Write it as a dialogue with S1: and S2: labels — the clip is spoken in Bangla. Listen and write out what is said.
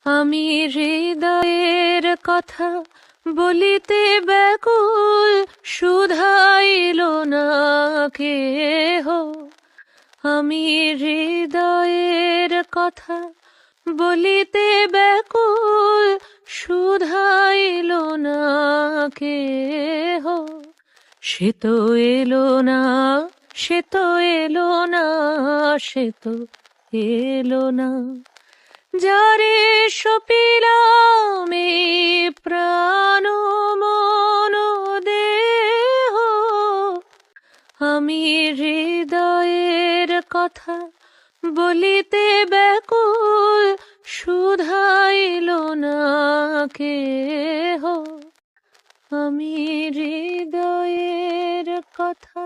S1: আমি হৃদয়ের কথা বলিতে ব্যাকুল, শুধাইল না কেহ। আমি হৃদয়ের কথা বলিতে ব্যাকুল, শুধাইল না কেহ। সে তো এলো না, সে তো এলো না, সে তো এলো না, যারে সপিলাম এই প্রাণ মন দেহ। আমি হৃদয়ের কথা বলিতে ব্যাকুল, শুধাইল না কেহ। আমি হৃদয়ের কথা